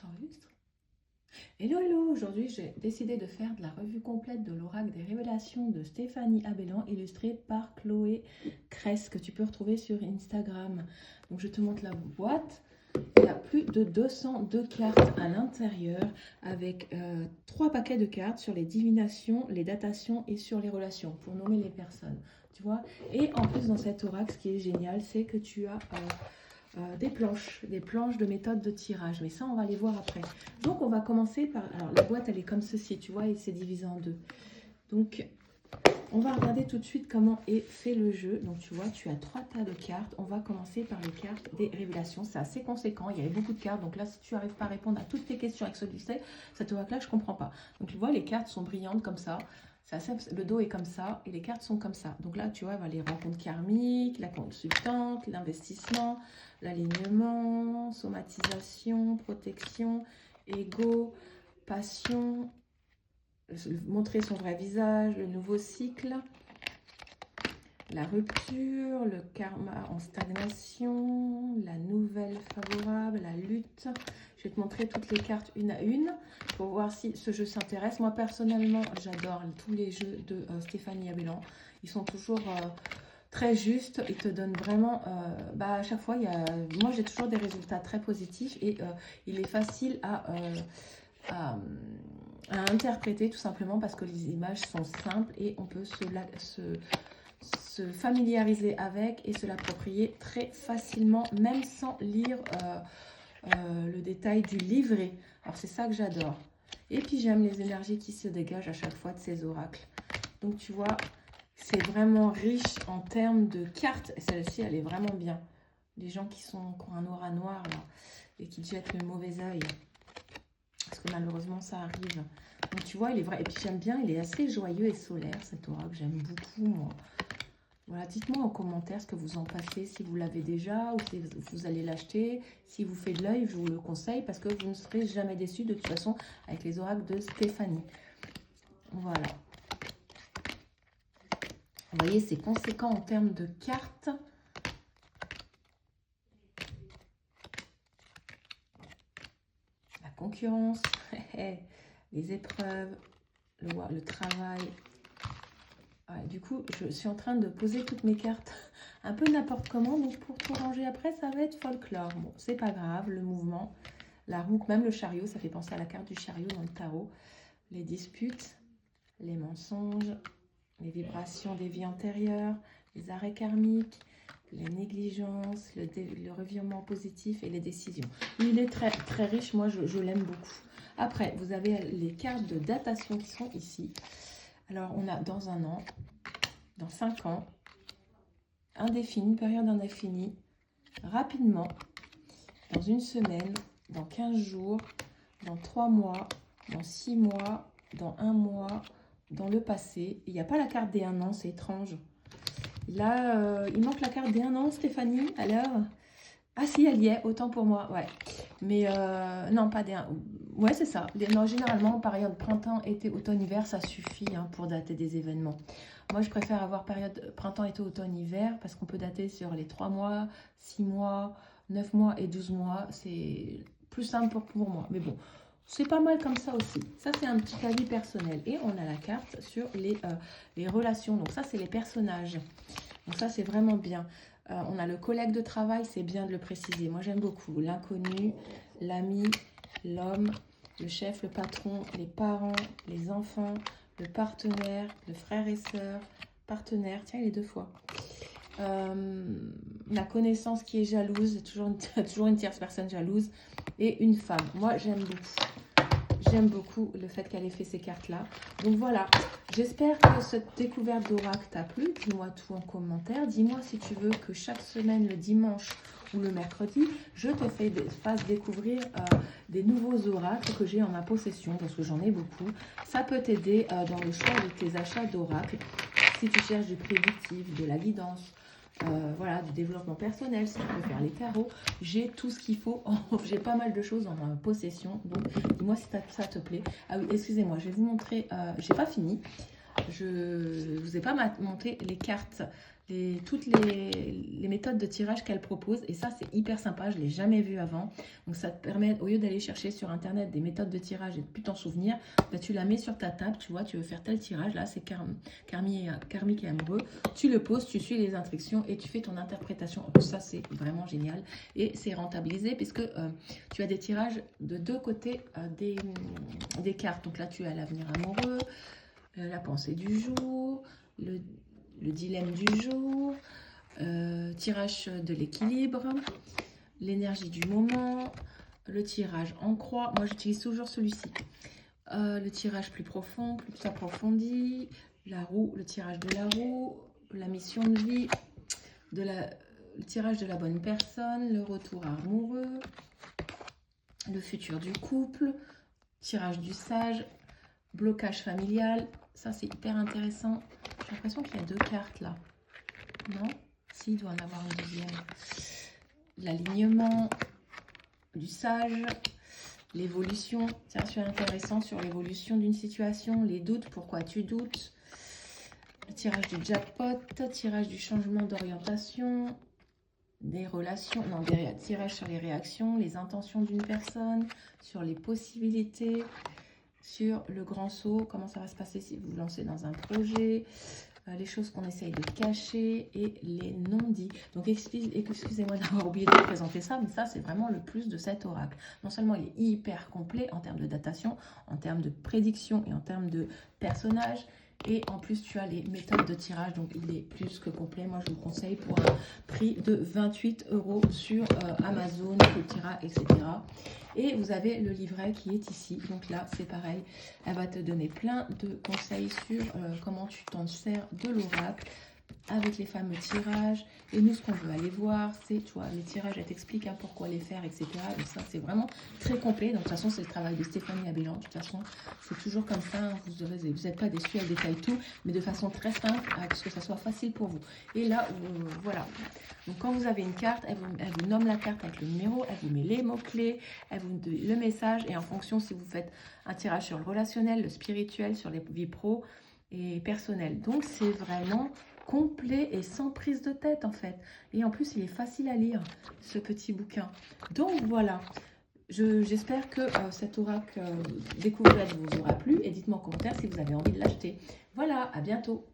J'enregistre. Hello, hello! Aujourd'hui, j'ai décidé de faire de la revue complète de l'oracle des révélations de Stéphanie Abellan, illustrée par Chloé Cress, que tu peux retrouver sur Instagram. Donc, je te montre la boîte. Il y a plus de 202 cartes à l'intérieur, avec 3 paquets de cartes sur les divinations, les datations et sur les relations, pour nommer les personnes. Tu vois? Et en plus, dans cet oracle, ce qui est génial, c'est que tu as... des planches de méthode de tirage, mais ça on va les voir après. Donc on va commencer par, alors la boîte elle est comme ceci, tu vois, et c'est divisé en deux. Donc on va regarder tout de suite comment est fait le jeu. Donc tu vois, tu as 3 tas de cartes. On va commencer par les cartes des révélations. C'est assez conséquent, il y avait beaucoup de cartes. Donc là, si tu n'arrives pas à répondre à toutes tes questions avec celui-ci, cet oracle-là, je ne comprends pas. Donc tu vois, les cartes sont brillantes comme ça. Le dos est comme ça et les cartes sont comme ça. Donc là, tu vois, les rencontres karmiques, la consultante, l'investissement, l'alignement, somatisation, protection, ego, passion, montrer son vrai visage, le nouveau cycle, la rupture, le karma en stagnation, la nouvelle favorable, la lutte. Je vais te montrer toutes les cartes une à une pour voir si ce jeu s'intéresse. Moi personnellement, j'adore tous les jeux de Stéphanie Abellan. Ils sont toujours très justes. Ils te donnent vraiment... à chaque fois, moi j'ai toujours des résultats très positifs et il est facile à interpréter tout simplement parce que les images sont simples et on peut se familiariser avec et se l'approprier très facilement, même sans lire le détail du livret. Alors c'est ça que j'adore. Et puis j'aime les énergies qui se dégagent à chaque fois de ces oracles. Donc tu vois, c'est vraiment riche en termes de cartes. Et celle-ci, elle est vraiment bien. Les gens qui ont un aura noir là, et qui jettent le mauvais œil. Parce que malheureusement, ça arrive. Donc tu vois, il est vrai. Et puis j'aime bien, il est assez joyeux et solaire, cet oracle. J'aime beaucoup, moi. Voilà, dites-moi en commentaire ce que vous en pensez, si vous l'avez déjà ou si vous allez l'acheter. Si vous faites de l'œil, je vous le conseille parce que vous ne serez jamais déçus de toute façon avec les oracles de Stéphanie. Voilà. Vous voyez, c'est conséquent en termes de cartes. La concurrence, les épreuves, le travail. Ouais, du coup, je suis en train de poser toutes mes cartes un peu n'importe comment. Donc, pour tout ranger après, ça va être folklore. Bon, c'est pas grave, le mouvement, la roue, même le chariot, ça fait penser à la carte du chariot dans le tarot. Les disputes, les mensonges, les vibrations des vies antérieures, les arrêts karmiques, les négligences, le revirement positif et les décisions. Il est très, très riche, moi je l'aime beaucoup. Après, vous avez les cartes de datation qui sont ici. Alors, on a dans un an, dans 5 ans, indéfini, période indéfinie, rapidement, dans une semaine, dans 15 jours, dans 3 mois, dans 6 mois, dans 1 mois, dans le passé. Il n'y a pas la carte des 1 an, c'est étrange. Là, il manque la carte des 1 an, Stéphanie, alors... Ah si, elle y est, autant pour moi, ouais. Mais non, pas des 1. Ouais, c'est ça. Non, généralement, période printemps, été, automne, hiver, ça suffit pour dater des événements. Moi, je préfère avoir période printemps, été, automne, hiver, parce qu'on peut dater sur les 3 mois, 6 mois, 9 mois et 12 mois. C'est plus simple pour moi. Mais bon, c'est pas mal comme ça aussi. Ça, c'est un petit avis personnel. Et on a la carte sur les relations. Donc ça, c'est les personnages. Donc ça, c'est vraiment bien. On a le collègue de travail, c'est bien de le préciser. Moi, j'aime beaucoup. L'inconnu, l'ami, l'homme, le chef, le patron, les parents, les enfants, le partenaire, le frère et sœur, partenaire. Tiens, il est 2 fois. La connaissance qui est jalouse, toujours une tierce personne jalouse. Et une femme. Moi, j'aime beaucoup. J'aime beaucoup le fait qu'elle ait fait ces cartes-là. Donc voilà, j'espère que cette découverte d'oracle t'a plu. Dis-moi tout en commentaire. Dis-moi si tu veux que chaque semaine, le dimanche ou le mercredi, je te fasse découvrir des nouveaux oracles que j'ai en ma possession, parce que j'en ai beaucoup. Ça peut t'aider dans le choix de tes achats d'oracles. Si tu cherches du prédictif, de la guidance, voilà, du développement personnel, si tu peux faire les tarots, j'ai tout ce qu'il faut. J'ai pas mal de choses en ma possession, donc dis-moi si ça te plaît. Ah oui, excusez-moi, je vais vous montrer, j'ai pas fini. Je vous ai pas montré les cartes toutes les méthodes de tirage qu'elle propose. Et ça, c'est hyper sympa. Je ne l'ai jamais vu avant. Donc, ça te permet, au lieu d'aller chercher sur Internet des méthodes de tirage et de plus t'en souvenir, bah, tu la mets sur ta table. Tu vois, tu veux faire tel tirage. Là, c'est karmique et amoureux. Tu le poses, tu suis les instructions et tu fais ton interprétation. Ça, c'est vraiment génial. Et c'est rentabilisé puisque tu as des tirages de deux côtés des cartes. Donc là, tu as l'avenir amoureux, la pensée du jour, le dilemme du jour, tirage de l'équilibre, l'énergie du moment, le tirage en croix. Moi, j'utilise toujours celui-ci. Le tirage plus profond, plus approfondi, la roue, le tirage de la roue, la mission de vie, le tirage de la bonne personne, le retour amoureux, le futur du couple, tirage du sage, blocage familial. Ça, c'est hyper intéressant. J'ai l'impression qu'il y a deux cartes là. Non? Si, il doit en avoir une deuxième. L'alignement du sage, l'évolution. C'est super intéressant sur l'évolution d'une situation, les doutes, pourquoi tu doutes. Le tirage du jackpot, tirage du changement d'orientation, des relations, non, des tirages sur les réactions, les intentions d'une personne, sur les possibilités, sur le grand saut, comment ça va se passer si vous vous lancez dans un projet, les choses qu'on essaye de cacher et les non-dits. Donc excusez-moi d'avoir oublié de vous présenter ça, mais ça c'est vraiment le plus de cet oracle. Non seulement il est hyper complet en termes de datation, en termes de prédiction et en termes de personnages, et en plus tu as les méthodes de tirage, donc il est plus que complet. Moi je vous conseille pour un prix de 28 € sur Amazon, Cultura, etc. Et vous avez le livret qui est ici. Donc là, c'est pareil. Elle va te donner plein de conseils sur comment tu t'en sers de l'oracle avec les fameux tirages. Et nous, ce qu'on veut aller voir, c'est, tu vois, les tirages, elle t'explique pourquoi les faire, etc. Et ça, c'est vraiment très complet. Donc, de toute façon, c'est le travail de Stéphanie Abellan. De toute façon, c'est toujours comme ça. Hein. Vous n'êtes pas déçus, elle détaille tout, mais de façon très simple, pour que ça soit facile pour vous. Et là, voilà. Donc, quand vous avez une carte, elle vous nomme la carte avec le numéro, elle vous met les mots-clés, elle vous dit le message. Et en fonction, si vous faites un tirage sur le relationnel, le spirituel, sur les vies pro et personnelles. Donc, c'est vraiment complet et sans prise de tête en fait. Et en plus, il est facile à lire, ce petit bouquin. Donc voilà, j'espère que cet oracle découverte vous aura plu. Et dites-moi en commentaire si vous avez envie de l'acheter. Voilà, à bientôt.